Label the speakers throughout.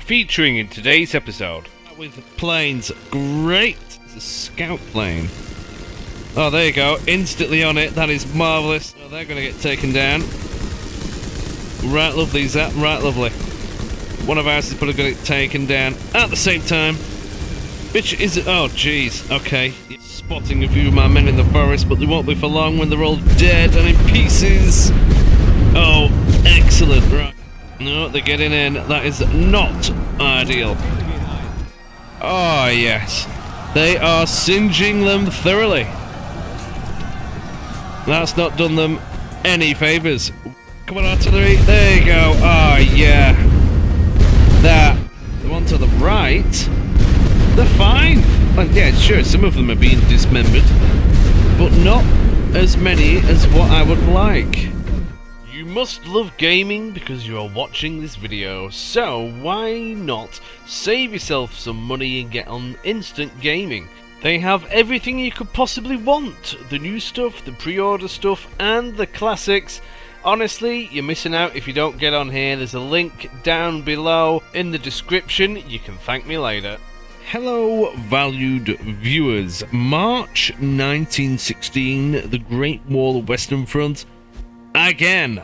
Speaker 1: featuring in today's episode. With planes, great, it's a scout plane. Oh, there you go, instantly on it, that is marvellous. Oh, they're going to get taken down. Right, lovely, Zap, right, lovely. One of ours is probably going to get taken down at the same time. Which is it? Oh, jeez, okay. Spotting a few of my men in the forest, but they won't be for long when they're all dead and in pieces. Oh, excellent, right. No, they're getting in. That is not ideal. Oh, yes. They are singeing them thoroughly. That's not done them any favours. Come on, artillery. There you go. Oh, yeah. That. The one to the right. They're fine. Well, yeah, sure, some of them are being dismembered, but not as many as what I would like. You must love gaming because you are watching this video, so why not save yourself some money and get on Instant Gaming? They have everything you could possibly want. The new stuff, the pre-order stuff, and the classics. Honestly, you're missing out if you don't get on here. There's a link down below in the description. You can thank me later. Hello, valued viewers. March 1916, the Great Wall of Western Front, again.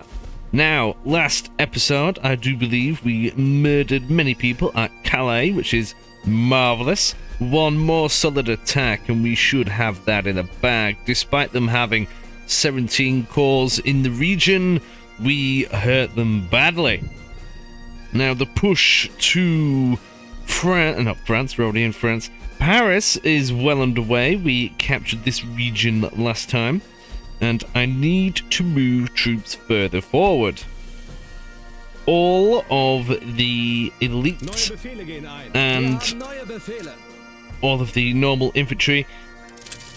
Speaker 1: Now, last episode, I do believe we murdered many people at Calais, which is marvellous. One more solid attack, and we should have that in the bag. Despite them having 17 corps in the region, we hurt them badly. Now, the push to France, we're already in France. Paris is well underway. We captured this region last time, and I need to move troops further forward. All of the elite and all of the normal infantry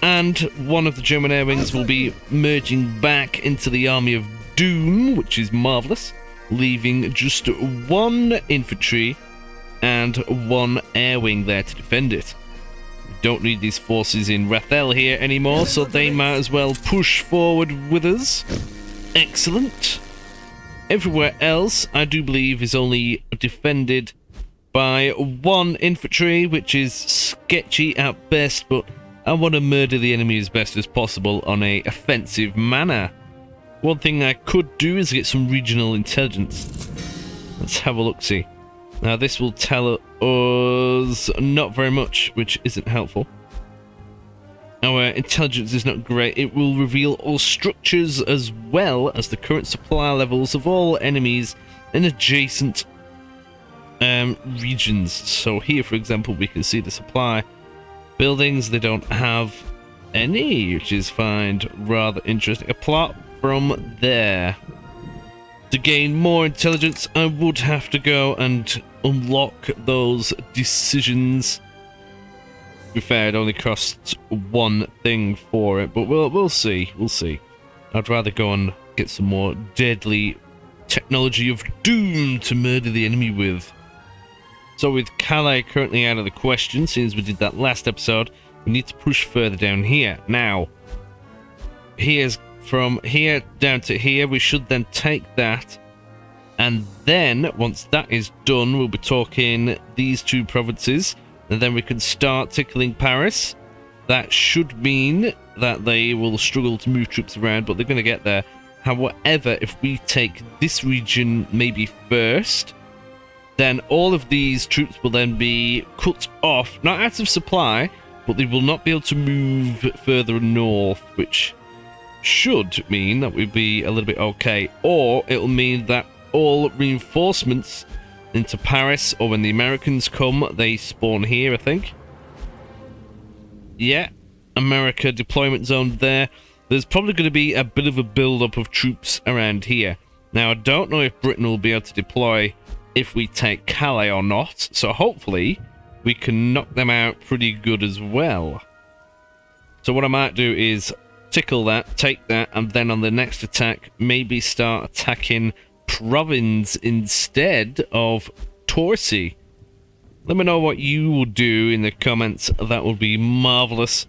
Speaker 1: and one of the German air wings will be merging back into the army of doom, which is marvellous, leaving just one infantry and one air wing there to defend it. We don't need these forces in Rathel here anymore, so they might as well push forward with us. Excellent. Everywhere else, I do believe, is only defended by one infantry, which is sketchy at best, but I want to murder the enemy as best as possible on a offensive manner. One thing I could do is get some regional intelligence. Let's have a look-see. Now this will tell us not very much, which isn't helpful. Our intelligence is not great. It will reveal all structures as well as the current supply levels of all enemies in adjacent regions. So here, for example, we can see the supply buildings. They don't have any, which is find rather interesting. A plot from there. To gain more intelligence, I would have to go and unlock those decisions. To be fair, it only costs one thing for it, but we'll see. We'll see. I'd rather go and get some more deadly technology of doom to murder the enemy with. So with Calais currently out of the question, since we did that last episode, we need to push further down here. Now, here's from here down to here. We should then take that, and then once that is done, we'll be talking these two provinces, and then we can start tickling Paris. That should mean that they will struggle to move troops around, but they're going to get there. However, if we take this region maybe first, then all of these troops will then be cut off, not out of supply, but they will not be able to move further north, which should mean that we'll be a little bit okay. Or it'll mean that all reinforcements into Paris, or when the Americans come, they spawn here, I think. Yeah, America deployment zone there. There's probably going to be a bit of a build-up of troops around here. Now, I don't know if Britain will be able to deploy if we take Calais or not, so hopefully we can knock them out pretty good as well. So what I might do is tickle that, take that, and then on the next attack, maybe start attacking Provence instead of Torcy. Let me know what you will do in the comments. That would be marvellous.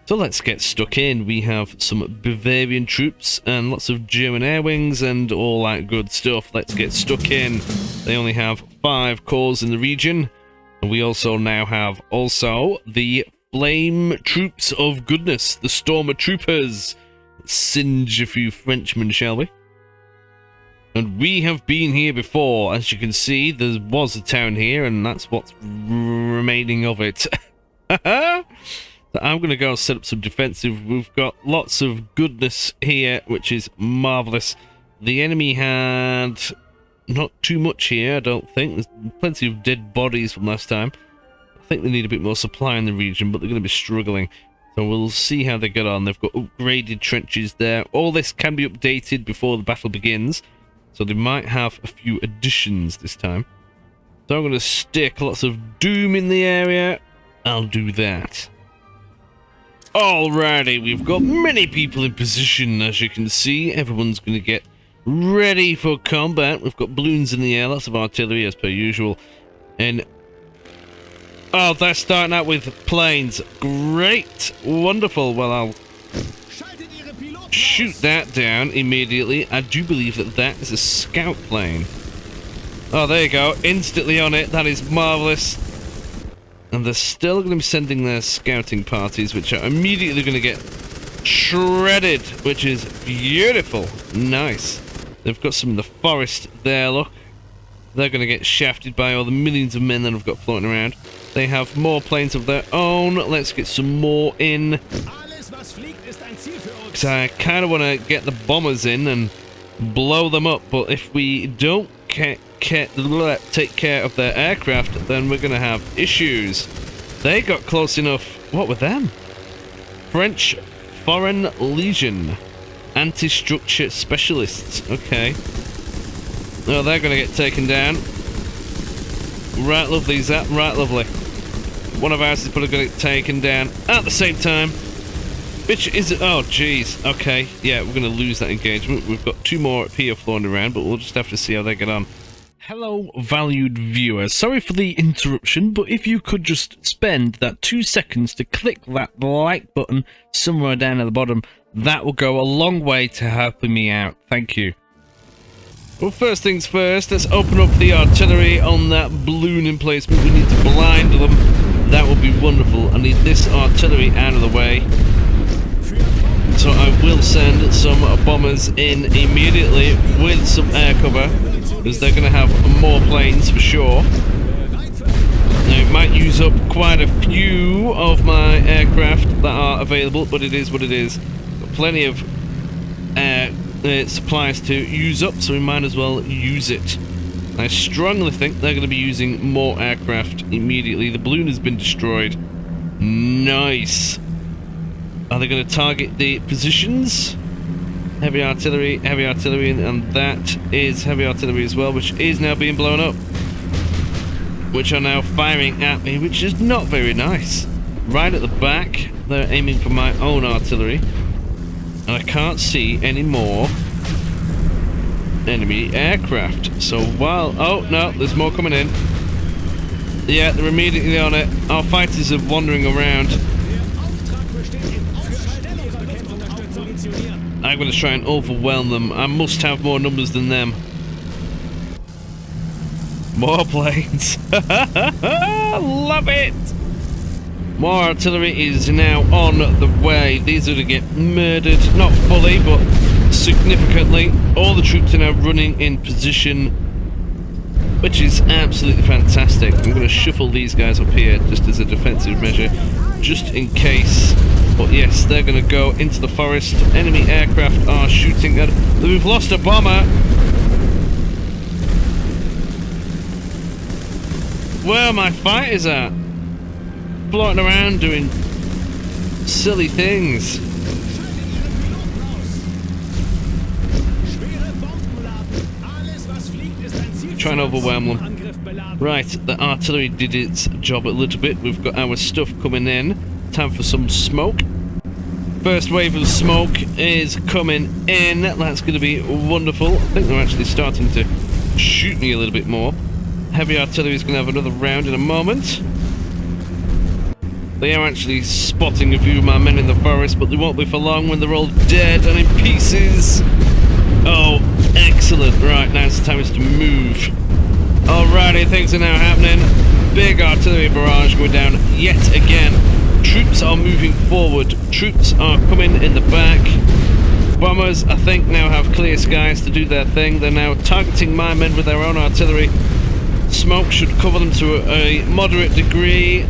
Speaker 1: So let's get stuck in. We have some Bavarian troops and lots of German air wings and all that good stuff. Let's get stuck in. They only have 5 corps in the region. And we also now have the Flame Troops of Goodness, the Stormer Troopers. Let's singe a few Frenchmen, shall we? And we have been here before. As you can see, there was a town here, and that's what's remaining of it. So I'm going to go set up some defensive. We've got lots of goodness here, which is marvellous. The enemy had not too much here, I don't think. There's plenty of dead bodies from last time. I think they need a bit more supply in the region, but they're going to be struggling. So we'll see how they get on. They've got upgraded trenches there. All this can be updated before the battle begins. So they might have a few additions this time. So I'm going to stick lots of doom in the area. I'll do that. Alrighty, we've got many people in position, as you can see. Everyone's going to get ready for combat. We've got balloons in the air, lots of artillery as per usual. And oh, they're starting out with planes. Great, wonderful. Well, I'll shoot that down immediately. I do believe that that is a scout plane. Oh, there you go, instantly on it. That is marvelous. And they're still going to be sending their scouting parties, which are immediately going to get shredded, which is beautiful. Nice. They've got some in the forest there, look. They're going to get shafted by all the millions of men that have got floating around. They have more planes of their own. Let's get some more in. Because I kind of want to get the bombers in and blow them up, but if we don't take care of their aircraft, then we're going to have issues. They got close enough. What were them? French Foreign Legion. Anti-structure specialists. Okay. Oh, they're going to get taken down. Right, lovely, Zap. Right, lovely. One of ours is probably going to get taken down at the same time. Which is it? Oh, jeez. Okay. Yeah, we're going to lose that engagement. We've got 2 more up here floating around, but we'll just have to see how they get on. Hello, valued viewers. Sorry for the interruption, but if you could just spend that 2 seconds to click that like button somewhere down at the bottom, that will go a long way to helping me out. Thank you. Well, first things first, let's open up the artillery on that balloon emplacement. We need to blind them. That would be wonderful. I need this artillery out of the way. So I will send some bombers in immediately with some air cover, because they're going to have more planes for sure. Now, it might use up quite a few of my aircraft that are available, but it is what it is. Got plenty of supplies to use up, so we might as well use it. I strongly think they're going to be using more aircraft immediately. The balloon has been destroyed. Nice. Are they going to target the positions? Heavy artillery, and that is heavy artillery as well, which is now being blown up. Which are now firing at me, which is not very nice. Right at the back, they're aiming for my own artillery. And I can't see any more enemy aircraft. So while... oh, no, there's more coming in. Yeah, they're immediately on it. Our fighters are wandering around. I'm going to try and overwhelm them. I must have more numbers than them. More planes. Love it. More artillery is now on the way. These are to get murdered. Not fully, but significantly. All the troops are now running in position, which is absolutely fantastic. I'm going to shuffle these guys up here just as a defensive measure, just in case. But yes, they're going to go into the forest. Enemy aircraft are shooting at... we've lost a bomber. Where are my fighters at? Floating around doing silly things. Try and overwhelm them. Right, the artillery did its job a little bit. We've got our stuff coming in. Time for some smoke. First wave of smoke is coming in. That's going to be wonderful. I think they're actually starting to shoot me a little bit more. Heavy artillery is going to have another round in a moment. They are actually spotting a few of my men in the forest, but they won't be for long when they're all dead and in pieces. Oh, excellent. Right, now it's time to move. Alrighty, things are now happening. Big artillery barrage going down yet again. Troops are moving forward. Troops are coming in the back. Bombers, I think, now have clear skies to do their thing. They're now targeting my men with their own artillery. Smoke should cover them to a moderate degree.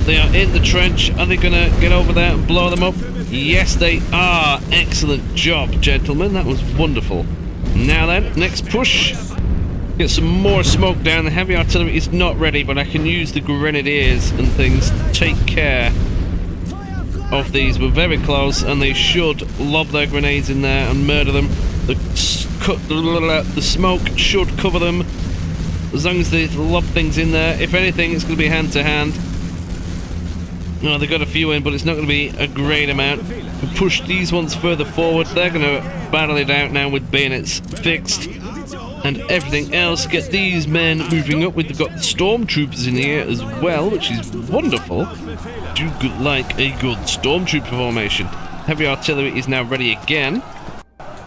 Speaker 1: They are in the trench. Are they going to get over there and blow them up? Yes, they are. Excellent job, gentlemen. That was wonderful. Now then, next push. Get some more smoke down. The heavy artillery is not ready, but I can use the grenadiers and things to take care of these. We're very close, and they should lob their grenades in there and murder them. The smoke should cover them as long as they lob things in there. If anything, it's going to be hand to hand. No, they got a few in, but it's not going to be a great amount. We push these ones further forward. They're going to battle it out now with bayonets fixed and everything else. Get these men moving up. We've got stormtroopers in here as well, which is wonderful. Do like a good stormtrooper formation. Heavy artillery is now ready again.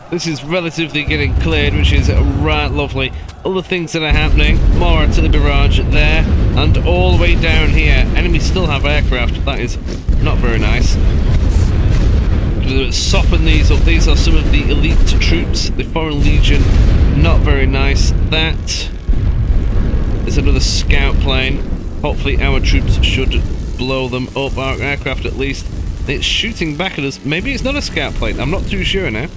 Speaker 1: This is relatively getting cleared, which is right lovely. Other things that are happening. More artillery barrage there, and all the way down here. Enemies still have aircraft. That is not very nice. Soften these up. These are some of the elite troops. The Foreign Legion, not very nice. That is another scout plane. Hopefully our troops should blow them up. Our aircraft at least. It's shooting back at us. Maybe it's not a scout plane. I'm not too sure now.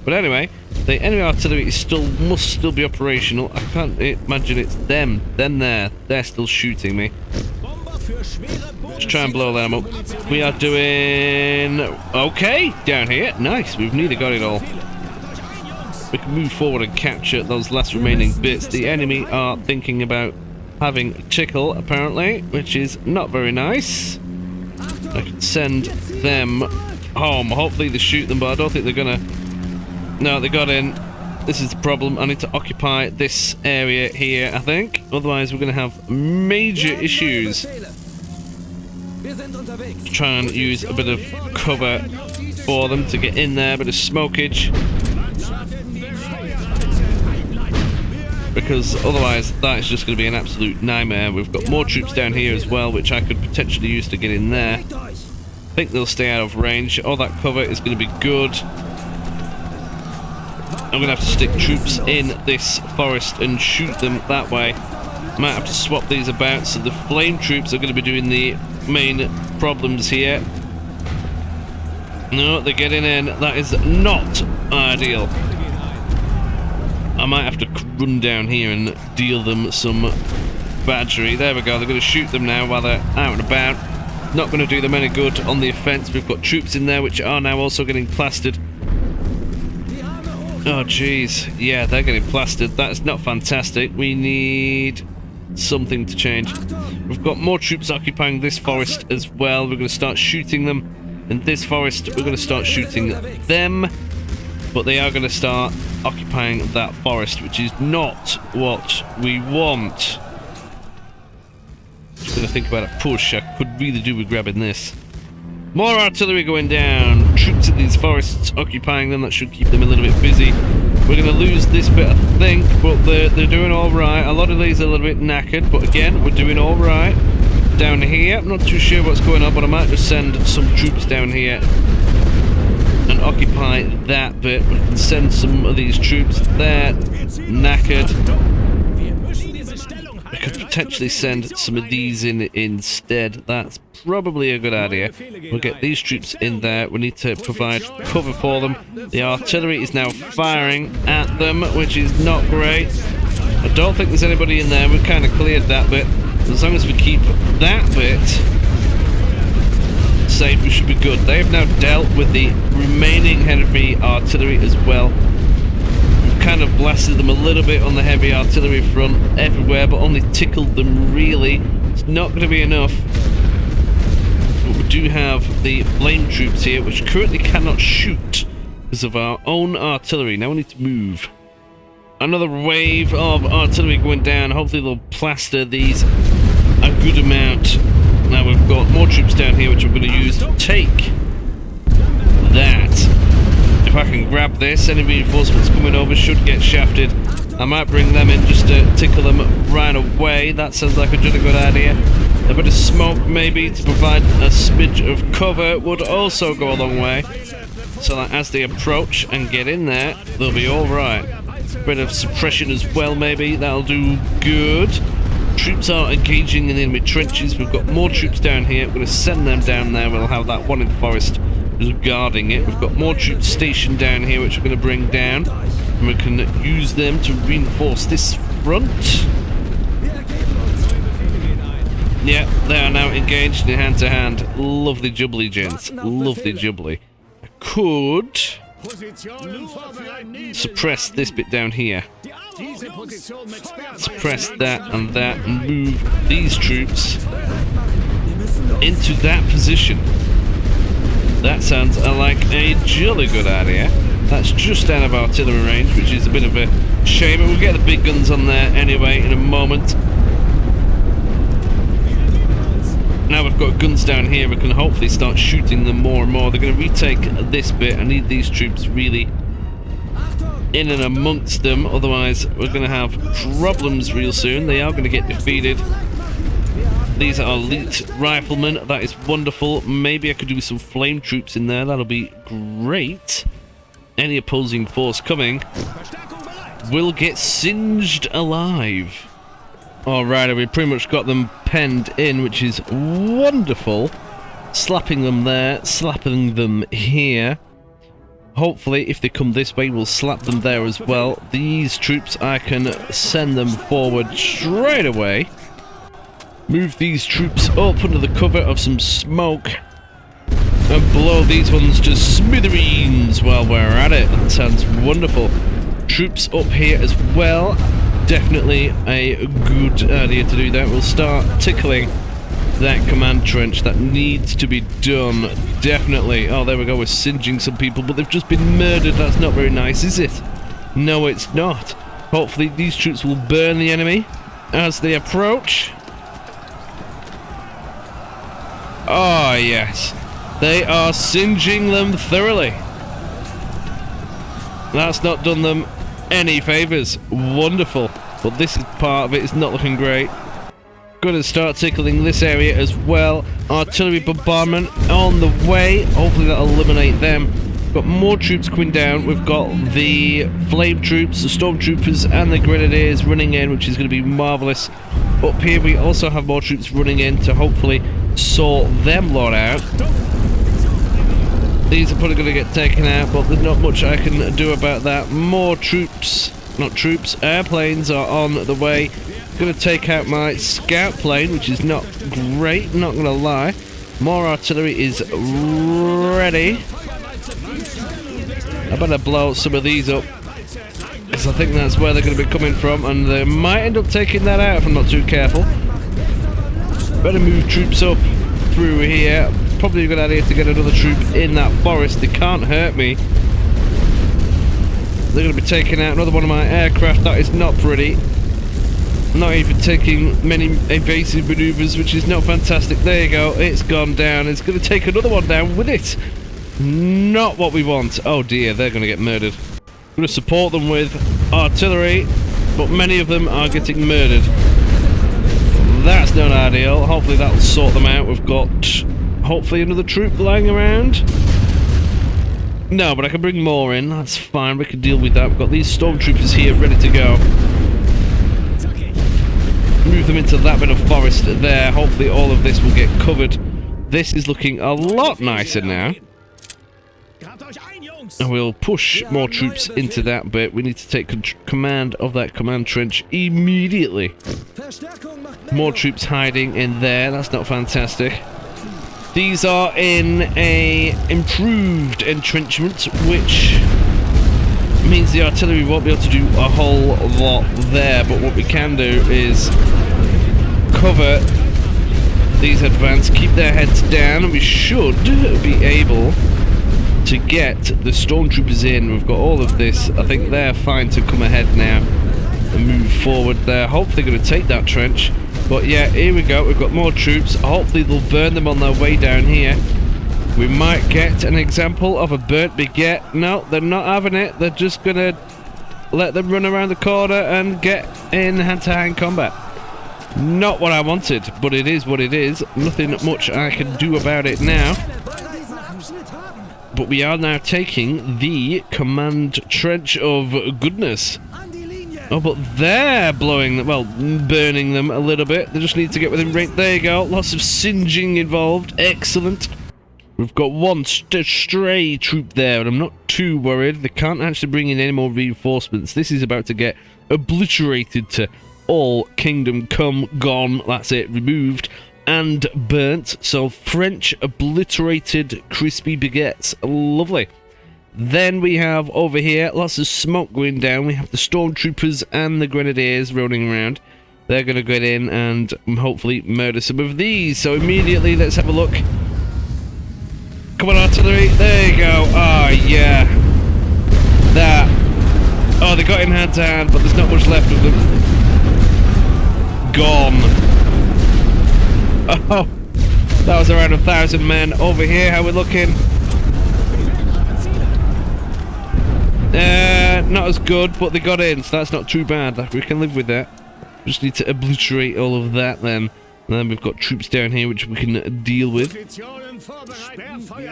Speaker 1: But anyway, the enemy artillery is must still be operational. I can't imagine it's them. They're still shooting me. Let's try and blow them up. We are doing okay down here. Nice. We've nearly got it all. We can move forward and capture those last remaining bits. The enemy are thinking about having a tickle, apparently, which is not very nice. I can send them home. Hopefully they shoot them, but I don't think they're gonna. No, they got in. This is the problem. I need to occupy this area here, I think. Otherwise, we're going to have major issues. Try and use a bit of cover for them to get in there. A bit of smokage. Because otherwise, that is just going to be an absolute nightmare. We've got more troops down here as well, which I could potentially use to get in there. I think they'll stay out of range. All that cover is going to be good. I'm going to have to stick troops in this forest and shoot them that way. Might have to swap these about, so the flame troops are going to be doing the main problems here. No, they're getting in. That is not ideal. I might have to run down here and deal them some badgery. There we go. They're going to shoot them now while they're out and about. Not going to do them any good on the offense. We've got troops in there which are now also getting plastered. Oh jeez, yeah, they're getting plastered. That's not fantastic. We need something to change. We've got more troops occupying this forest as well. We're going to start shooting them. In this forest, we're going to start shooting them. But they are going to start occupying that forest, which is not what we want. Just going to think about a push. I could really do with grabbing this. More artillery going down. Troops in these forests occupying them. That should keep them a little bit busy. We're going to lose this bit, I think, but they're doing all right. A lot of these are a little bit knackered, but again, we're doing all right. Down here, I'm not too sure what's going on, but I might just send some troops down here and occupy that bit. We can send some of these troops there, knackered. I could potentially send some of these in instead. That's probably a good idea. We'll get these troops in there. We need to provide cover for them. The artillery is now firing at them, which is not great. I don't think there's anybody in there. We've kind of cleared that bit. As long as we keep that bit safe, we should be good. They have now dealt with the remaining heavy artillery as well. Kind of blasted them a little bit on the heavy artillery front everywhere, but only tickled them really. It's not going to be enough. But we do have the flame troops here, which currently cannot shoot because of our own artillery. Now we need to move. Another wave of artillery going down. Hopefully they'll plaster these a good amount. Now we've got more troops down here, which I'm going to use to take that. If I can grab this, any reinforcements coming over should get shafted. I might bring them in just to tickle them right away. That sounds like a really good idea. A bit of smoke maybe to provide a smidge of cover would also go a long way. So that as they approach and get in there, they'll be alright. Bit of suppression as well maybe, that'll do good. Troops are engaging in the enemy trenches. We've got more troops down here. We're going to send them down there. We'll have that one in the forest just guarding it. We've got more troops stationed down here which we're going to bring down. And we can use them to reinforce this front. Yeah, they are now engaged in hand-to-hand. Lovely jubbly, gents. Lovely jubbly. I could suppress this bit down here. Suppress that and move these troops into that position. That sounds like a jolly good idea. That's just out of artillery range, which is a bit of a shame. We'll get the big guns on there anyway in a moment. Now we've got guns down here, we can hopefully start shooting them more and more. They're going to retake this bit. I need these troops really in and amongst them, otherwise we're going to have problems real soon. They are going to get defeated. These are elite riflemen, that is wonderful. Maybe I could do some flame troops in there, that'll be great. Any opposing force coming will get singed alive. Alright, we pretty much got them penned in, which is wonderful. Slapping them there, slapping them here. Hopefully, if they come this way, we'll slap them there as well. These troops, I can send them forward straight away. Move these troops up under the cover of some smoke. And blow these ones to smithereens while we're at it. That sounds wonderful. Troops up here as well. Definitely a good idea to do that. We'll start tickling that command trench. That needs to be done. Definitely. Oh, there we go. We're singeing some people, but they've just been murdered. That's not very nice, is it? No, it's not. Hopefully these troops will burn the enemy as they approach. Oh, yes. They are singeing them thoroughly. That's not done them any favours. Wonderful. But this is part of it. It's not looking great. Going to start tickling this area as well. Artillery bombardment on the way. Hopefully that'll eliminate them. Got more troops coming down. We've got the flame troops, the stormtroopers and the grenadiers running in, which is going to be marvellous. Up here we also have more troops running in to hopefully sort them lot out. These are probably going to get taken out, but there's not much I can do about that. More troops, not troops, airplanes are on the way. Going to take out my scout plane, which is not great, not going to lie. More artillery is ready. I better blow some of these up, because I think that's where they're going to be coming from, and they might end up taking that out if I'm not too careful. Better move troops up through here. Probably a good idea to get another troop in that forest. They can't hurt me. They're going to be taking out another one of my aircraft. That is not pretty. Not even taking many evasive maneuvers, which is not fantastic. There you go. It's gone down. It's going to take another one down with it. Not what we want. Oh dear, they're going to get murdered. I'm going to support them with artillery, but many of them are getting murdered. That's not ideal. Hopefully that'll sort them out. We've got hopefully another troop lying around. No, but I can bring more in. That's fine. We can deal with that. We've got these stormtroopers here ready to go. Move them into that bit of forest there. Hopefully all of this will get covered. This is looking a lot nicer now. And we'll push more troops into that bit. We need to take command of that command trench immediately. More troops hiding in there. That's not fantastic. These are in a improved entrenchment, which means the artillery won't be able to do a whole lot there. But what we can do is cover these advance, keep their heads down, and we should be able to get the stormtroopers in. We've got all of this. I think they're fine to come ahead now and move forward there. Hopefully going to take that trench. But yeah, here we go. We've got more troops. Hopefully they'll burn them on their way down here. We might get an example of a burnt baguette. No, they're not having it. They're just going to let them run around the corner and get in hand-to-hand combat. Not what I wanted, but it is what it is. Nothing much I can do about it now. But we are now taking the command trench of goodness. Oh, but they're blowing them, well, burning them a little bit. They just need to get within range. There you go. Lots of singeing involved. Excellent. We've got one stray troop there, and I'm not too worried. They can't actually bring in any more reinforcements. This is about to get obliterated to all kingdom come, gone. That's it, removed and burnt. So French obliterated crispy baguettes. Lovely. Then we have over here lots of smoke going down. We have the stormtroopers and the grenadiers rolling around. They're going to get in and hopefully murder some of these. So immediately, let's have a look. Come on, artillery. There you go. Oh, yeah. That. Oh, they got him hand to hand, but there's not much left of them. Gone. Oh, that was around 1,000 men. Over here, how we're looking. Not as good, but they got in, so that's not too bad. We can live with that. We just need to obliterate all of that then. And then we've got troops down here which we can deal with.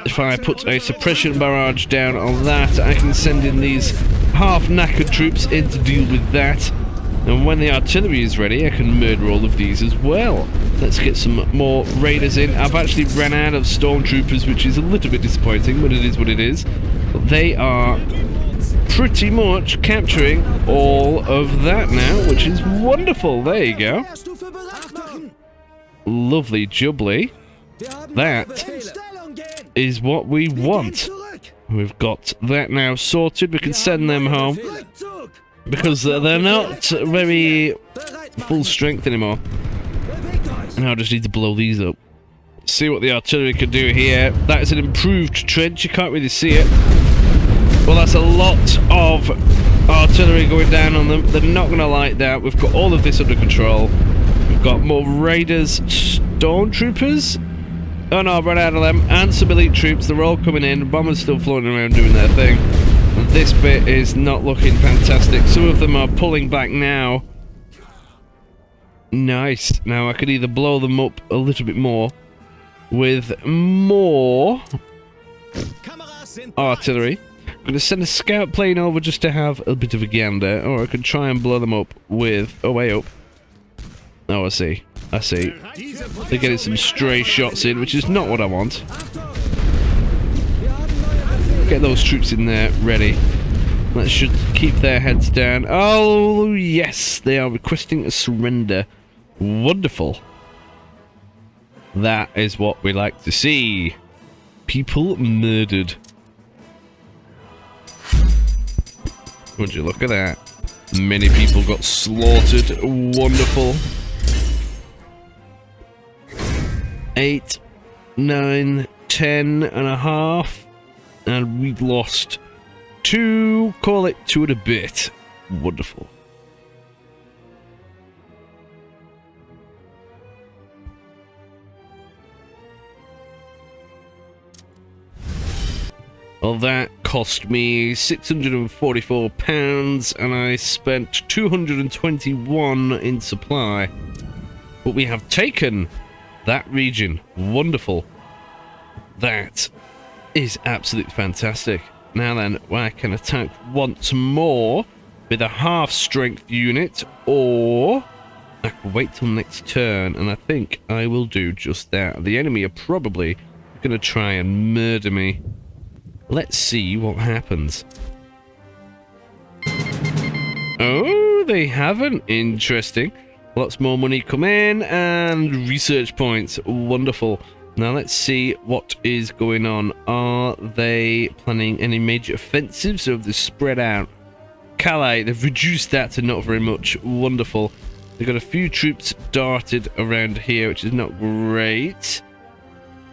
Speaker 1: If I put a suppression barrage down on that, I can send in these half-knackered troops in to deal with that. And when the artillery is ready, I can murder all of these as well. Let's get some more raiders in. I've actually ran out of stormtroopers, which is a little bit disappointing, but it is what it is. But they are pretty much capturing all of that now, which is wonderful. There you go. Lovely jubbly. That is what we want. We've got that now sorted. We can send them home because they're not very full strength anymore. And I just need to blow these up. See what the artillery can do here. That is an improved trench. You can't really see it. Well, that's a lot of artillery going down on them. They're not going to like that. We've got all of this under control. We've got more raiders, stormtroopers. Oh no, I've run out of them. And some elite troops. They're all coming in. Bombers still floating around doing their thing. And this bit is not looking fantastic. Some of them are pulling back now. Nice. Now I could either blow them up a little bit more with more artillery. I'm going to send a scout plane over just to have a bit of a gander, or I could try and blow them up with... Oh, way up. Oh, I see. I see. They're getting some stray shots in, which is not what I want. Get those troops in there, ready. That should keep their heads down. Oh, yes! They are requesting a surrender. Wonderful. That is what we like to see. People murdered. Would you look at that? Many people got slaughtered. Wonderful. 8, 9, 10 and a half. And we've lost 2, call it 2 and a bit. Wonderful. Well, that cost me £644 and I spent 221 in supply. But we have taken that region. Wonderful. That is absolutely fantastic. Now then, I can attack once more with a half-strength unit, or I can wait till next turn, and I think I will do just that. The enemy are probably going to try and murder me. Let's see what happens. Oh, they haven't. Interesting. Lots more money come in, and research points. Wonderful. Now let's see what is going on. Are they planning any major offensives, or have they spread out? Calais, they've reduced that to not very much. Wonderful. They've got a few troops darted around here, which is not great.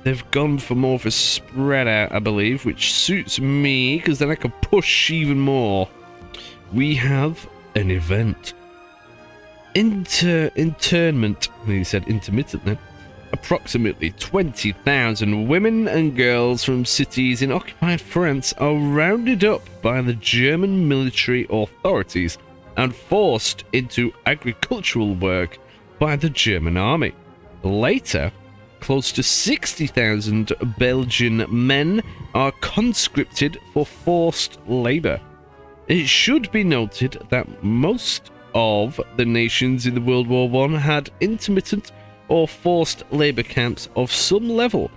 Speaker 1: They've gone for more of a spread out, I believe, which suits me, because then I can push even more. We have an event. internment. He said intermittent then. Approximately 20,000 women and girls from cities in occupied France are rounded up by the German military authorities and forced into agricultural work by the German army. Later, close to 60,000 Belgian men are conscripted for forced labor. It should be noted that most of the nations in the World War I had intermittent or forced labor camps of some level,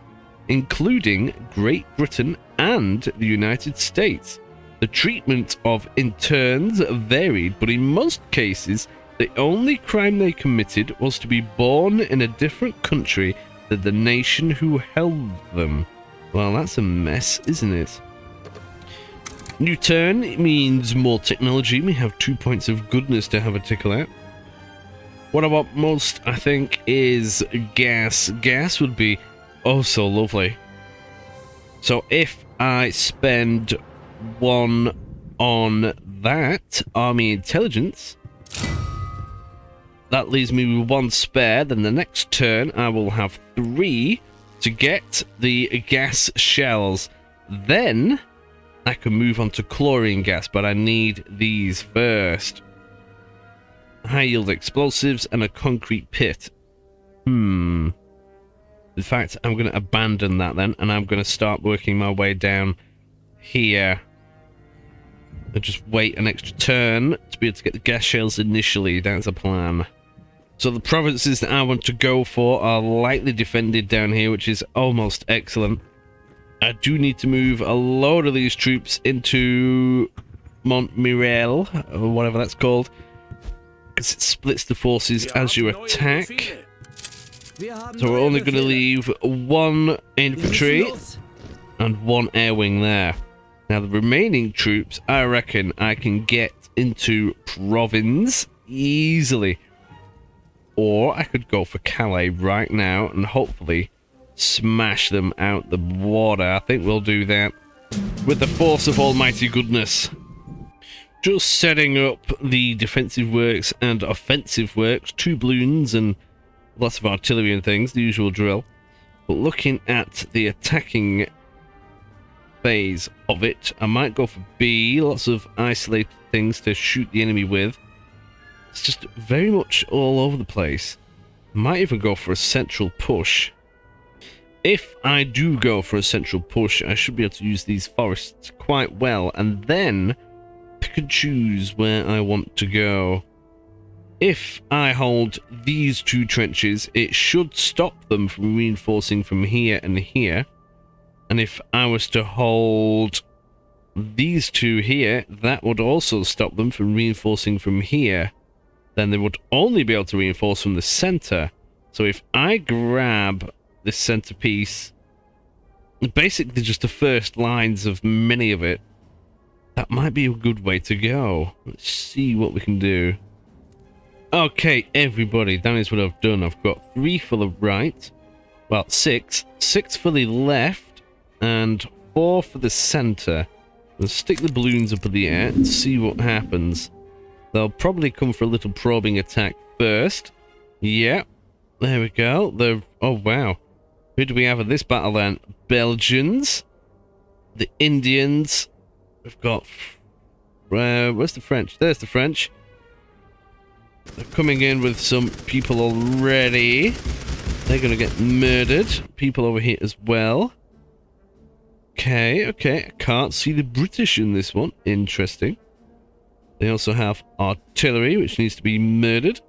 Speaker 1: including Great Britain and the United States. The treatment of interns varied, but in most cases, the only crime they committed was to be born in a different country than the nation who held them. Well, that's a mess, isn't it? New turn means more technology. We have 2 points of goodness to have a tickle at. What I want most, I think, is gas. Gas would be oh so lovely. So if I spend 1 on that, army intelligence, that leaves me with 1 spare. Then the next turn I will have 3 to get the gas shells. Then I can move on to chlorine gas, but I need these first. High yield explosives and a concrete pit. In fact, I'm going to abandon that then, and I'm going to start working my way down here. I'll just wait an extra turn to be able to get the gas shells initially. That's a plan. So the provinces that I want to go for are lightly defended down here, which is almost excellent. I do need to move a load of these troops into Montmirel, or whatever that's called, because it splits the forces as you attack. So we're only going to leave 1 infantry and 1 air wing there. Now the remaining troops, I reckon I can get into Provence easily. Or I could go for Calais right now and hopefully smash them out the water. I think we'll do that with the force of almighty goodness. Just setting up the defensive works and offensive works, 2 balloons and lots of artillery and things, the usual drill. But looking at the attacking phase of it, I might go for B, lots of isolated things to shoot the enemy with. It's just very much all over the place. Might even go for a central push. If I do go for a central push, I should be able to use these forests quite well, and then pick and choose where I want to go. If I hold these 2 trenches, it should stop them from reinforcing from here and here. And if I was to hold these 2 here, that would also stop them from reinforcing from here. Then they would only be able to reinforce from the center. So if I grab this centerpiece, basically just the first lines of many of it, that might be a good way to go. Let's see what we can do. Okay, everybody, that is what I've done. I've got 3 for the right, well, 6 for the left, and 4 for the center. We'll stick the balloons up in the air and see what happens. They'll probably come for a little probing attack first. Yeah, there we go. Oh wow, who do we have in this battle then? Belgians, the Indians. We've got where's the French? There's the French. They're coming in with some people already. They're gonna get murdered. People over here as well. Okay, I can't see the British in this one. Interesting. They also have artillery, which needs to be murdered.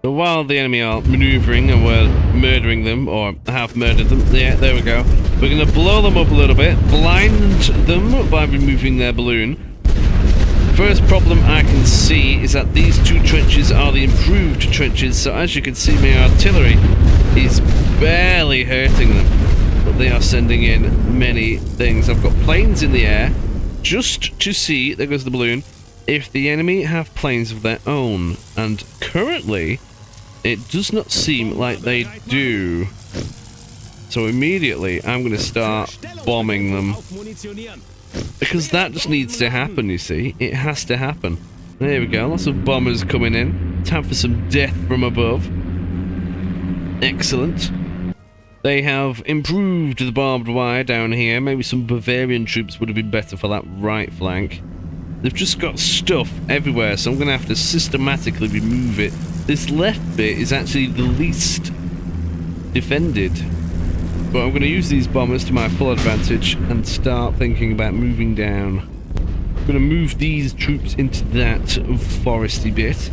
Speaker 1: So while the enemy are maneuvering and we're murdering them, or have murdered them, yeah, there we go. We're going to blow them up a little bit, blind them by removing their balloon. First problem I can see is that these 2 trenches are the improved trenches, so as you can see, my artillery is barely hurting them. But they are sending in many things. I've got planes in the air, just to see, there goes the balloon, if the enemy have planes of their own. And currently, it does not seem like they do. So immediately, I'm going to start bombing them. Because that just needs to happen, you see. It has to happen. There we go, lots of bombers coming in. Time for some death from above. Excellent. They have improved the barbed wire down here. Maybe some Bavarian troops would have been better for that right flank. They've just got stuff everywhere, so I'm going to have to systematically remove it. This left bit is actually the least defended. But I'm going to use these bombers to my full advantage and start thinking about moving down. I'm going to move these troops into that foresty bit.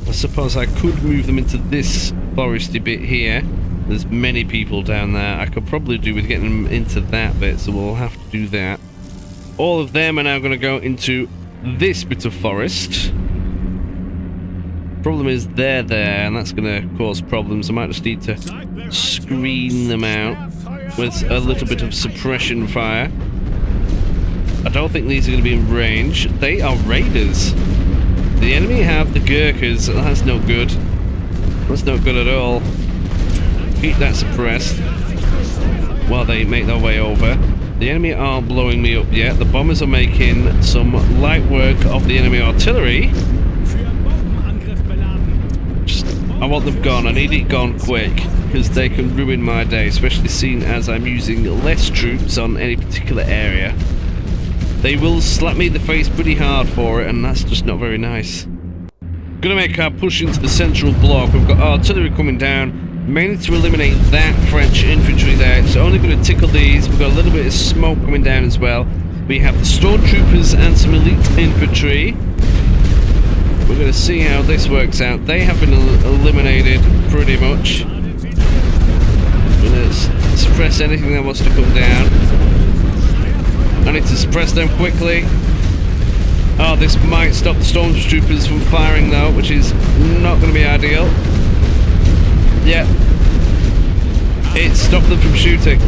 Speaker 1: I suppose I could move them into this foresty bit here. There's many people down there. I could probably do with getting them into that bit, so we'll have to do that. All of them are now going to go into this bit of forest. Problem is they're there, and that's going to cause problems. I might just need to screen them out with a little bit of suppression fire. I don't think these are going to be in range. They are raiders. The enemy have the Gurkhas. That's no good. That's no good at all. Keep that suppressed while they make their way over. The enemy aren't blowing me up yet. The bombers are making some light work of the enemy artillery. I want them gone. I need it gone quick, because they can ruin my day, especially seeing as I'm using less troops on any particular area. They will slap me in the face pretty hard for it, and that's just not very nice. Gonna make our push into the central block. We've got artillery coming down, mainly to eliminate that French infantry there. It's only going to tickle these. We've got a little bit of smoke coming down as well. We have the stormtroopers and some elite infantry. We're going to see how this works out. They have been eliminated pretty much. I'm going to suppress anything that wants to come down. I need to suppress them quickly. Oh, this might stop the stormtroopers from firing though, which is not going to be ideal. Yeah, it stopped them from shooting.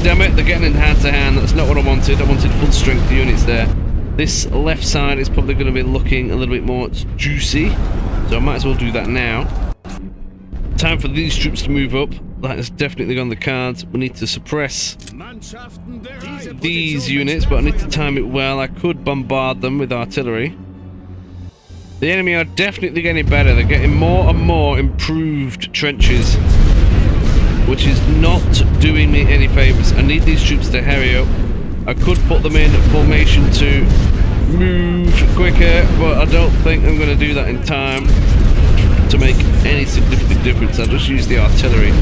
Speaker 1: Damn it, they're getting in hand to hand. That's not what I wanted. I wanted full strength units there. This left side is probably going to be looking a little bit more juicy, so I might as well do that now. Time for these troops to move up. That is definitely on the cards. We need to suppress these units, but I need to time it well. I could bombard them with artillery. The enemy are definitely getting better. They're getting more and more improved trenches, which is not doing me any favors. I need these troops to hurry up. I could put them in formation to move quicker, but I don't think I'm going to do that in time to make any significant difference. I'll just use the artillery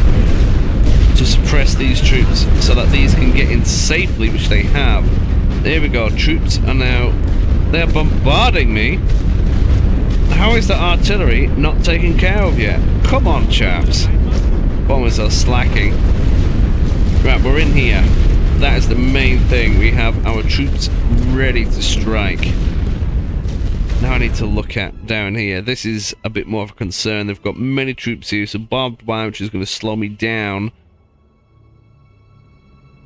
Speaker 1: to suppress these troops so that these can get in safely, which they have. There we go. Troops are now... they're bombarding me. How is the artillery not taken care of yet? Come on, chaps. Bombers are slacking. Right, we're in here. That is the main thing. We have our troops ready to strike. Now I need to look at down here. This is a bit more of a concern. They've got many troops here, so barbed wire, which is going to slow me down.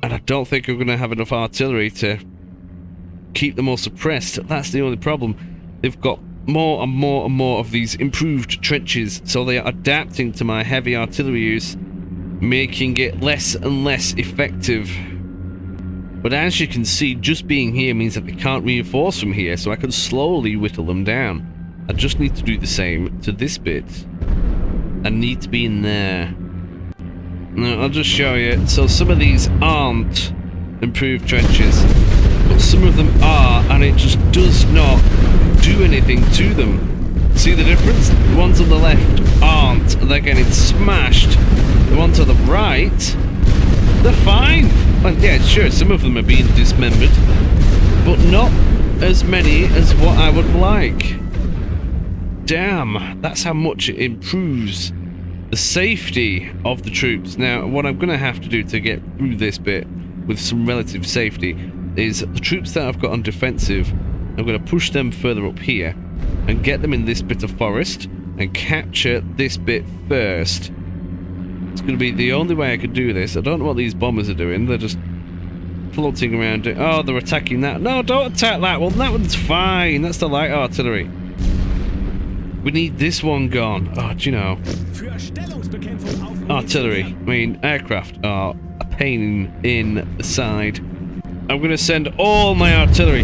Speaker 1: And I don't think I'm going to have enough artillery to keep them all suppressed. That's the only problem. They've got more and more and more of these improved trenches, so they are adapting to my heavy artillery use, making it less and less effective. But as you can see, just being here means that they can't reinforce from here, so I can slowly whittle them down. I just need to do the same to this bit. I need to be in there. Now, I'll just show you. So some of these aren't improved trenches, but some of them are, and it just does not do anything to them. See the difference? The ones on the left aren't. They're getting smashed. The ones on the right, they're fine. Well, yeah, sure, some of them are being dismembered, but not as many as what I would like. Damn, that's how much it improves the safety of the troops. Now, what I'm going to have to do to get through this bit with some relative safety is the troops that I've got on defensive, I'm going to push them further up here and get them in this bit of forest and capture this bit first. It's going to be the only way I can do this. I don't know what these bombers are doing. They're just floating around. Oh, they're attacking that. No, don't attack that one. That one's fine. That's the light artillery. We need this one gone. Oh, do you know? Artillery. I mean, aircraft are a pain in the side. I'm going to send all my artillery,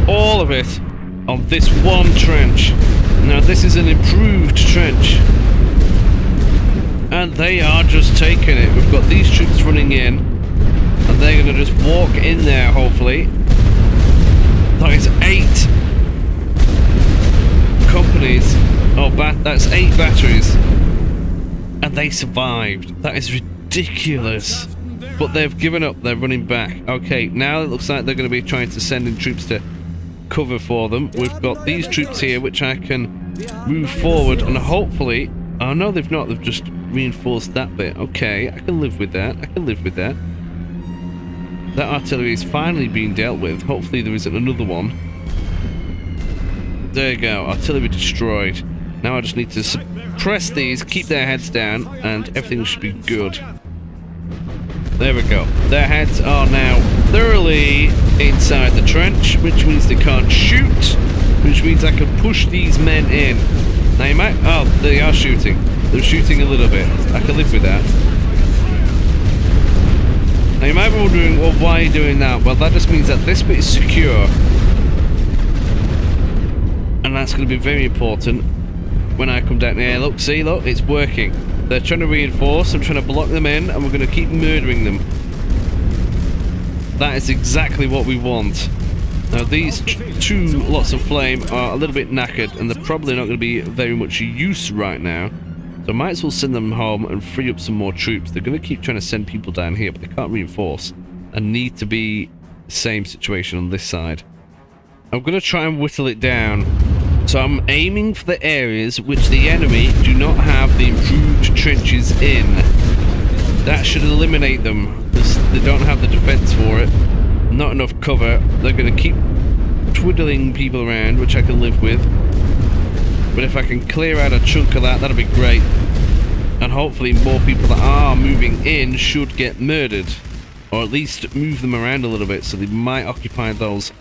Speaker 1: all of it, on this one trench. Now this is an improved trench, and they are just taking it. We've got these troops running in, and they're going to just walk in there, hopefully. That is 8 companies. Oh, that's 8 batteries, and they survived. That is ridiculous. But they've given up. They're running back. Okay, now it looks like they're going to be trying to send in troops to cover for them. We've got these troops here which I can move forward, and hopefully... Oh no, they've not. They've just reinforced that bit. Okay, I can live with that. I can live with that. That artillery is finally being dealt with. Hopefully there isn't another one. There you go. Artillery destroyed. Now I just need to suppress these, keep their heads down, and everything should be good. There we go. Their heads are now thoroughly inside the trench, which means they can't shoot, which means I can push these men in. Now you might... Oh, they are shooting. They're shooting a little bit. I can live with that. Now you might be wondering, well, why are you doing that? Well, that just means that this bit is secure. And that's going to be very important when I come down here. Look, see, look, it's working. They're trying to reinforce, I'm trying to block them in, and we're going to keep murdering them. That is exactly what we want. Now these 2 lots of flame are a little bit knackered, and they're probably not going to be very much use right now. So I might as well send them home and free up some more troops. They're going to keep trying to send people down here, but they can't reinforce. And need to be the same situation on this side. I'm going to try and whittle it down. So I'm aiming for the areas which the enemy do not have the improved trenches in. That should eliminate them, because they don't have the defense for it. Not enough cover. They're going to keep twiddling people around, which I can live with. But if I can clear out a chunk of that, that'll be great. And hopefully more people that are moving in should get murdered. Or at least move them around a little bit, so they might occupy those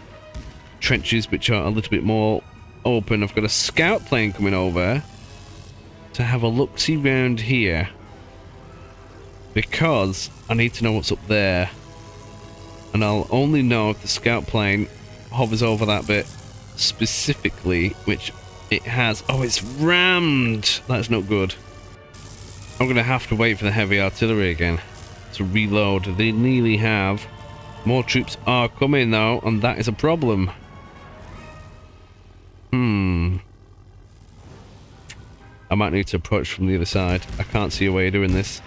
Speaker 1: trenches which are a little bit more open. I've got a scout plane coming over to have a look-see round here, because I need to know what's up there, and I'll only know if the scout plane hovers over that bit specifically, which it has. Oh, it's rammed. That's not good. I'm gonna have to wait for the heavy artillery again to reload. They nearly have. More troops are coming though, and that is a problem. I might need to approach from the other side. I can't see a way of doing this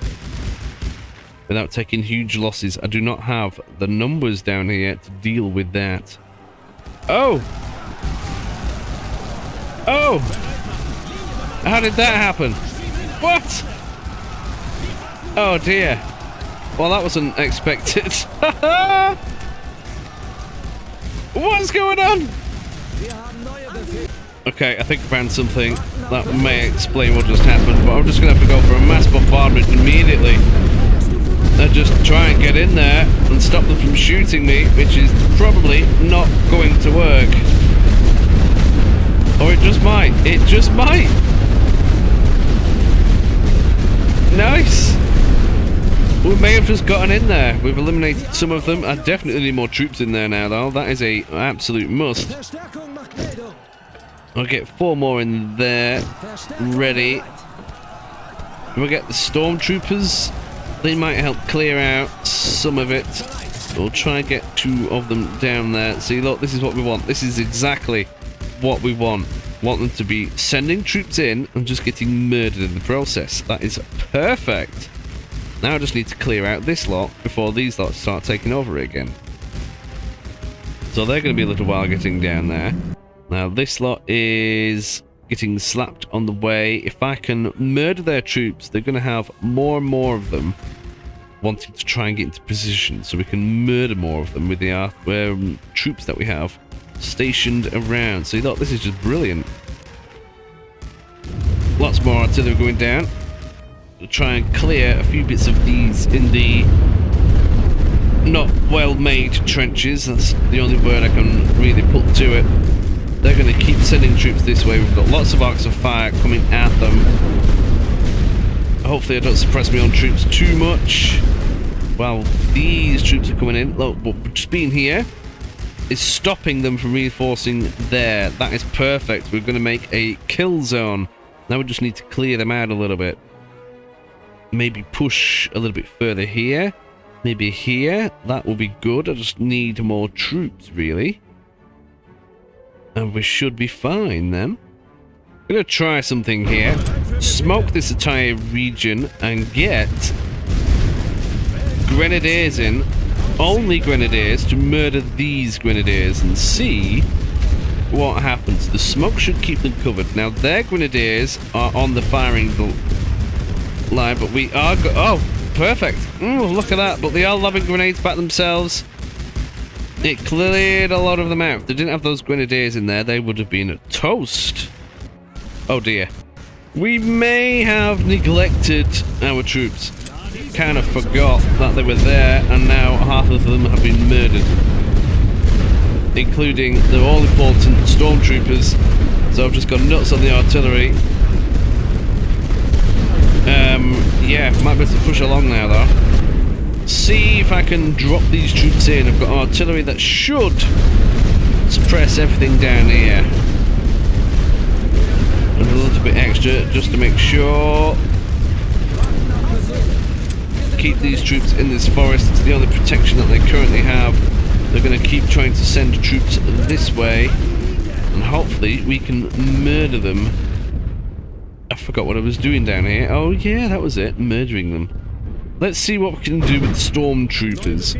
Speaker 1: without taking huge losses. I do not have the numbers down here to deal with that. Oh! Oh! How did that happen? What? Oh dear. Well, that wasn't expected. What's going on? Okay, I think I found something that may explain what just happened, but I'm just going to have to go for a mass bombardment immediately. And just try and get in there and stop them from shooting me, which is probably not going to work. Or it just might. It just might. Nice. We may have just gotten in there. We've eliminated some of them. I definitely need more troops in there now, though. That is an absolute must. I'll get 4 more in there, ready. We'll get the stormtroopers. They might help clear out some of it. We'll try and get 2 of them down there. See, look, this is what we want. This is exactly what we want. Want them to be sending troops in and just getting murdered in the process. That is perfect. Now I just need to clear out this lot before these lots start taking over again. So they're going to be a little while getting down there. Now this lot is getting slapped on the way. If I can murder their troops, they're going to have more and more of them wanting to try and get into position, so we can murder more of them with the troops that we have stationed around. So look, this is just brilliant. Lots more artillery going down. We'll try and clear a few bits of these in the not well-made trenches. That's the only word I can really put to it. They're going to keep sending troops this way. We've got lots of arcs of fire coming at them. Hopefully I don't suppress my own troops too much. Well, these troops are coming in. Look, but just being here, is stopping them from reinforcing there. That is perfect. We're going to make a kill zone. Now we just need to clear them out a little bit. Maybe push a little bit further here. Maybe here. That will be good. I just need more troops, really. And we should be fine then. I'm going to try something here. Smoke this entire region and get grenadiers in. Only grenadiers to murder these grenadiers and see what happens. The smoke should keep them covered. Now their grenadiers are on the firing line, but we are oh, perfect. Look at that. But they are lobbing grenades back themselves. It cleared a lot of them out. If they didn't have those grenadiers in there, they would have been a toast. Oh dear. We may have neglected our troops. Kind of forgot that they were there, and now half of them have been murdered, including the all-important stormtroopers. So I've just gone nuts on the artillery. Yeah, might be able to push along now though. See if I can drop these troops in. I've got artillery that should suppress everything down here. And a little bit extra just to make sure. Keep these troops in this forest. It's the only protection that they currently have. They're going to keep trying to send troops this way, and hopefully we can murder them. I forgot what I was doing down here. Oh yeah, that was it, murdering them. Let's see what we can do with stormtroopers.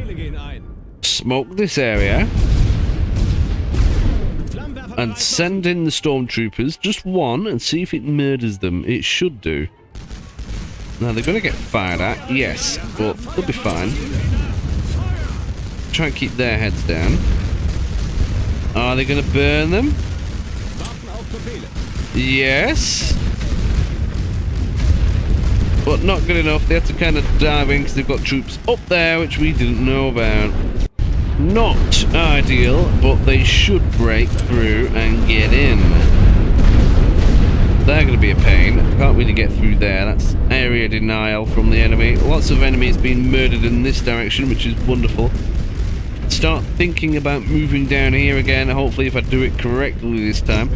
Speaker 1: Smoke this area and send in the stormtroopers, just one, and see if it murders them. It should do. Now they're going to get fired at, yes, but they'll be fine. Try and keep their heads down. Are they going to burn them? Yes. But not good enough. They have to kind of dive in because they've got troops up there which we didn't know about. Not ideal, but they should break through and get in. They're going to be a pain. Can't really get through there. That's area denial from the enemy. Lots of enemies being murdered in this direction, which is wonderful. Start thinking about moving down here again. Hopefully, if I do it correctly this time.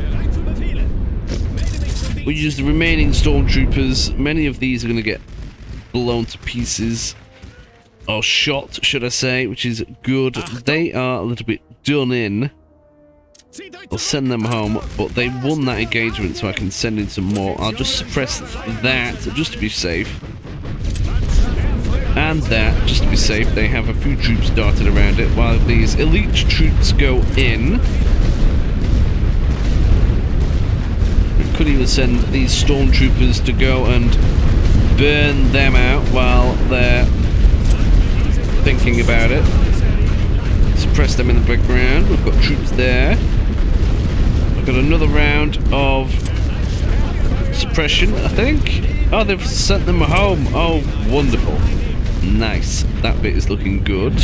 Speaker 1: We use the remaining stormtroopers. Many of these are going to get blown to pieces. Or shot, should I say, which is good. They are a little bit done in. I'll send them home, but they won that engagement, so I can send in some more. I'll just suppress that, just to be safe. And that, just to be safe. They have a few troops darted around it, while these elite troops go in. We could even send these stormtroopers to go and burn them out while they're thinking about it. Suppress them in the background. We've got troops there. I've got another round of suppression, I think. Oh, they've sent them home. Oh, wonderful. Nice. That bit is looking good.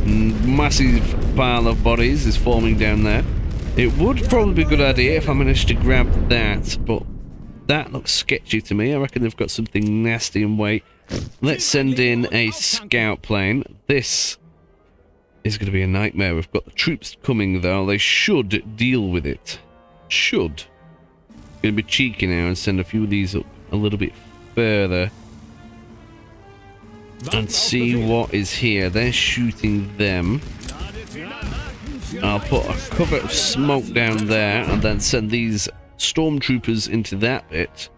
Speaker 1: Massive pile of bodies is forming down there. It would probably be a good idea if I managed to grab that, but that looks sketchy to me. I reckon they've got something nasty in wait. Let's send in a scout plane. This is going to be a nightmare. We've got the troops coming though. They should deal with it. Should. Going to be cheeky now and send a few of these up a little bit further. And see what is here. They're shooting them. I'll put a cover of smoke down there and then send these stormtroopers into that bit.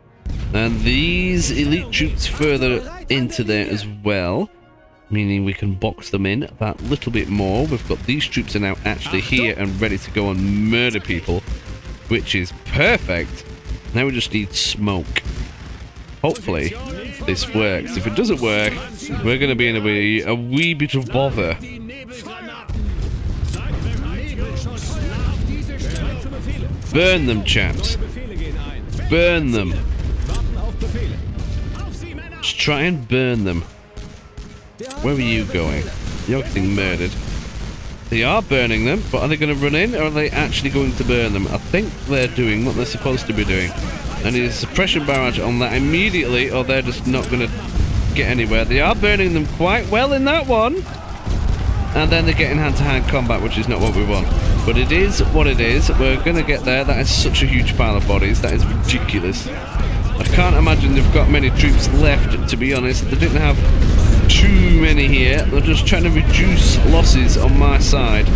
Speaker 1: And these elite troops further into there as well. Meaning we can box them in that little bit more. We've got these troops are now actually here and ready to go and murder people, which is perfect. Now we just need smoke. Hopefully this works. If it doesn't work, we're going to be in a wee bit of bother. Burn them, chaps. Burn them. Just try and burn them. Where are you going? You're getting murdered. They are burning them, but are they going to run in or are they actually going to burn them? I think they're doing what they're supposed to be doing. And there's a suppression barrage on that immediately, or they're just not going to get anywhere. They are burning them quite well in that one. and then they get in hand-to-hand combat, which is not what we want. But it is what it is. We're going to get there. That is such a huge pile of bodies. That is ridiculous. I can't imagine they've got many troops left, to be honest. They didn't have too many here. They're just trying to reduce losses on my side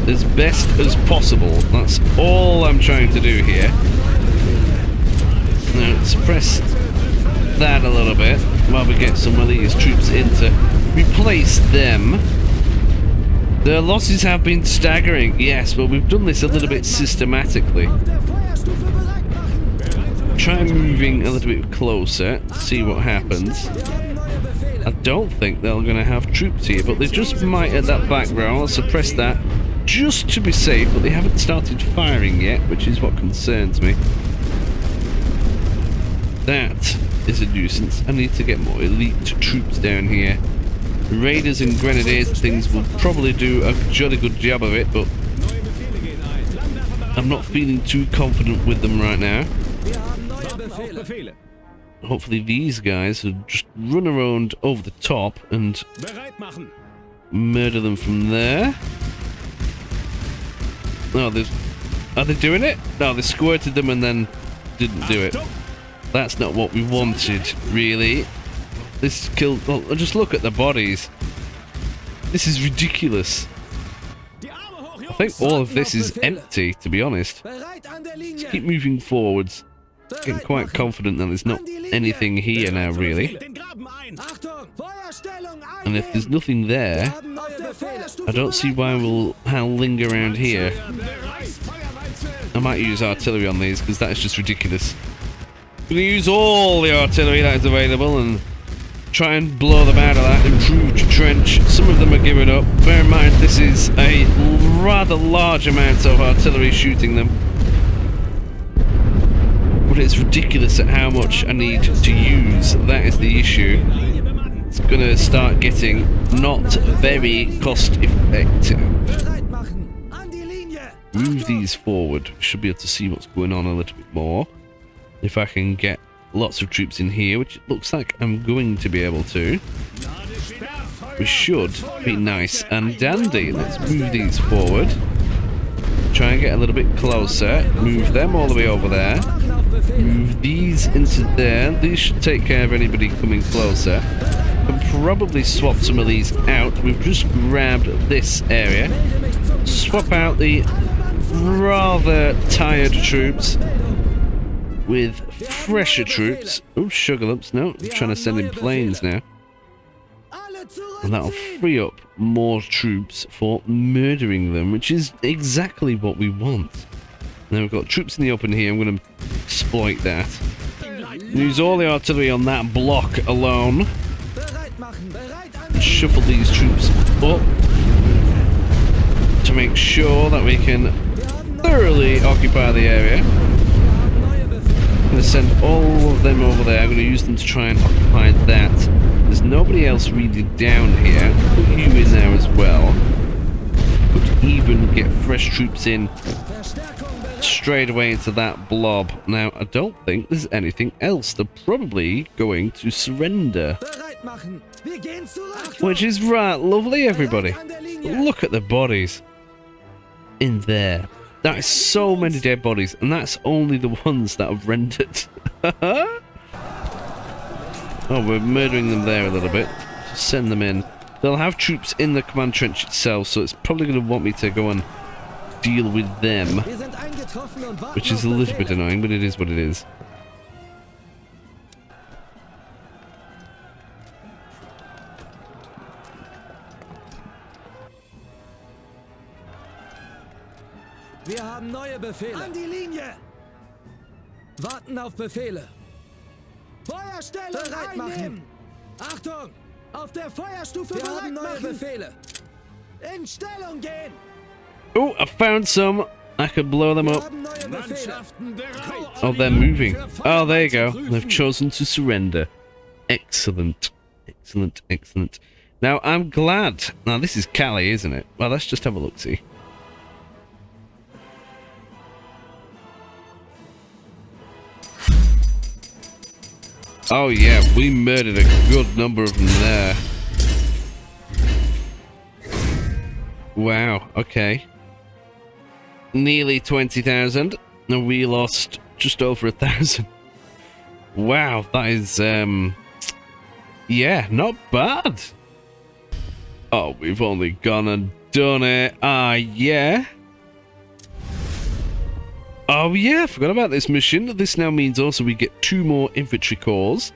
Speaker 1: as best as possible. That's all I'm trying to do here. Now, suppress that a little bit while we get some of these troops in to replace them. The losses have been staggering, yes, but we've done this a little bit systematically. Try moving a little bit closer, see what happens. I don't think they're going to have troops here, but they just might at that back row. I'll suppress that just to be safe, but they haven't started firing yet, which is what concerns me. That is a nuisance. I need to get more elite troops down here. Raiders and Grenadiers things will probably do a jolly good job of it, but I'm not feeling too confident with them right now. Hopefully these guys will just run around over the top and murder them from there. Oh, are they doing it? No, they squirted them and then didn't do it. That's not what we wanted, really. This killed... Well, just look at the bodies. This is ridiculous. I think all of this is empty, to be honest. Let's keep moving forwards. Getting quite confident that there's not anything here now, really. And if there's nothing there, I don't see why I'll linger around here. I might use artillery on these, because that is just ridiculous. I'm going to use all the artillery that is available and try and blow them out of that improved trench. Some of them are giving up. Bear in mind, this is a rather large amount of artillery shooting them. But it's ridiculous at how much I need to use. That is the issue. It's going to start getting not very cost effective. Move these forward. Should be able to see what's going on a little bit more. If I can get lots of troops in here, which it looks like I'm going to be able to. We should be nice and dandy. Let's move these forward. Try and get a little bit closer. Move them all the way over there. Move these into there. These should take care of anybody coming closer. And probably swap some of these out. We've just grabbed this area. Swap out the rather tired troops with fresher troops. Oh, sugar lumps. No, I'm trying to send in planes now. And that'll free up more troops for murdering them, which is exactly what we want. Now we've got troops in the open here. I'm going to exploit that. Use all the artillery on that block alone. Shuffle these troops up to make sure that we can thoroughly occupy the area. I'm going to send all of them over there. I'm going to use them to try and occupy that. There's nobody else really down here. Put you in there as well. Could even get fresh troops in straight away into that blob. Now, I don't think there's anything else. They're probably going to surrender. Which is right lovely, everybody. Look at the bodies in there. That is so many dead bodies, and that's only the ones that have rendered. Oh, we're murdering them there a little bit. Just send them in. They'll have troops in the command trench itself, so it's probably going to want me to go and deal with them, which is a little bit annoying, but it is what it is.
Speaker 2: Wir haben neue Befehle. An die Linie! Warten auf Befehle. Feuerstellung bereit machen! Achtung! Auf der Feuerstufe bereit machen! Befehle. In Stellung gehen!
Speaker 1: Oh, I found some. I could blow them up. Oh, they're moving. Oh, there you go. They've chosen to surrender. Excellent. Excellent, excellent. Now, I'm glad. Now, this is Cali, isn't it? Well, let's just have a look-see. Oh yeah, we murdered a good number of them there. Wow, okay. Nearly 20,000. And we lost just over 1,000. Wow, that is, yeah, not bad. Oh, we've only gone and done it. Ah, yeah. Oh, yeah, I forgot about this mission. This now means also we get 2 more infantry corps.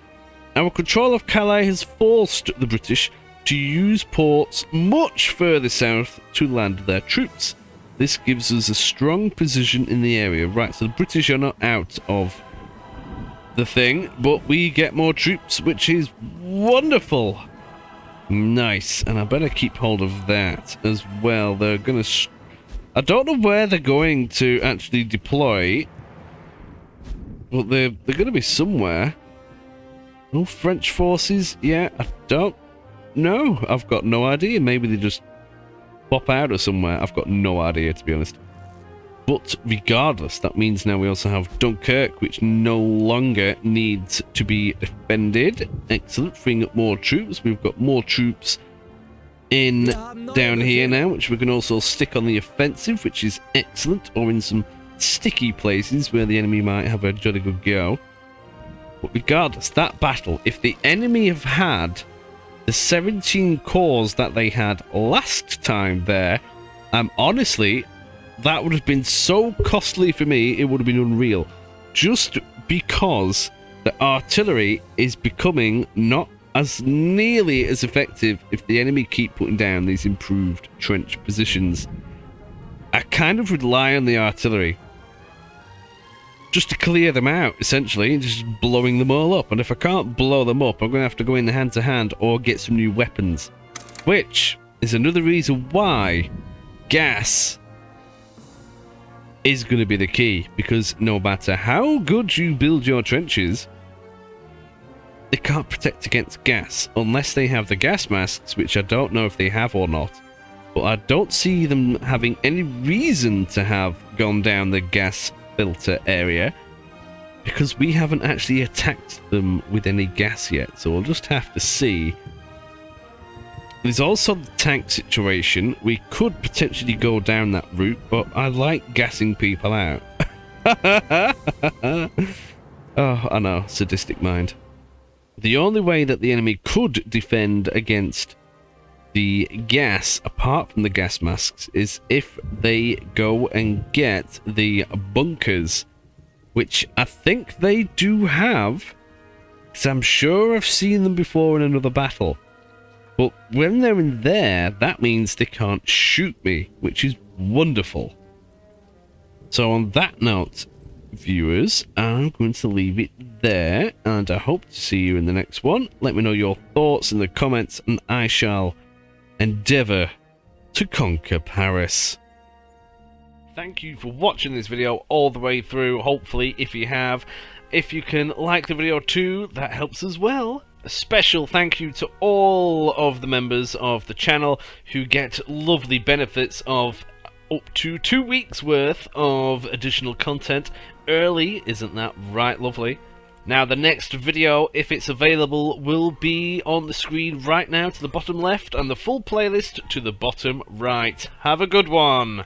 Speaker 1: Our control of Calais has forced the British to use ports much further south to land their troops. This gives us a strong position in the area. Right, so the British are not out of the thing, but we get more troops, which is wonderful. Nice, and I better keep hold of that as well. They're gonna... I don't know where they're going to actually deploy, but they're gonna be somewhere. No French forces? Yeah, I don't know. I've got no idea. Maybe they just pop out of somewhere. I've got no idea, to be honest. But regardless, that means now we also have Dunkirk, which no longer needs to be defended. Excellent, freeing up more troops. We've got more troops in down here now, which we can also stick on the offensive, which is excellent, or in some sticky places where the enemy might have a jolly good go. But regardless, that battle, if the enemy have had the 17 corps that they had last time there, honestly, that would have been so costly for me, it would have been unreal. Just because the artillery is becoming not as nearly as effective if the enemy keep putting down these improved trench positions. I kind of rely on the artillery just to clear them out, essentially, and just blowing them all up. And if I can't blow them up, I'm going to have to go in hand-to-hand or get some new weapons. Which is another reason why gas is going to be the key. Because no matter how good you build your trenches, they can't protect against gas. Unless they have the gas masks, which I don't know if they have or not. But I don't see them having any reason to have gone down the gas filter area, because we haven't actually attacked them with any gas yet, so we'll just have to see. There's also the tank situation. We could potentially go down that route, but I like gassing people out. Oh, I know, sadistic mind. The only way that the enemy could defend against the gas, apart from the gas masks, is if they go and get the bunkers, which I think they do have, because I'm sure I've seen them before in another battle. But when they're in there, that means they can't shoot me, which is wonderful. So on that note, viewers, I'm going to leave it there, and I hope to see you in the next one. Let me know your thoughts in the comments, and I shall endeavour to conquer Paris. Thank you for watching this video all the way through. Hopefully, if you have, if you can like the video too, that helps as well. A special thank you to all of the members of the channel who get lovely benefits of up to 2 weeks worth of additional content early. Isn't that right, lovely? Now, the next video, if it's available, will be on the screen right now to the bottom left, and the full playlist to the bottom right. Have a good one!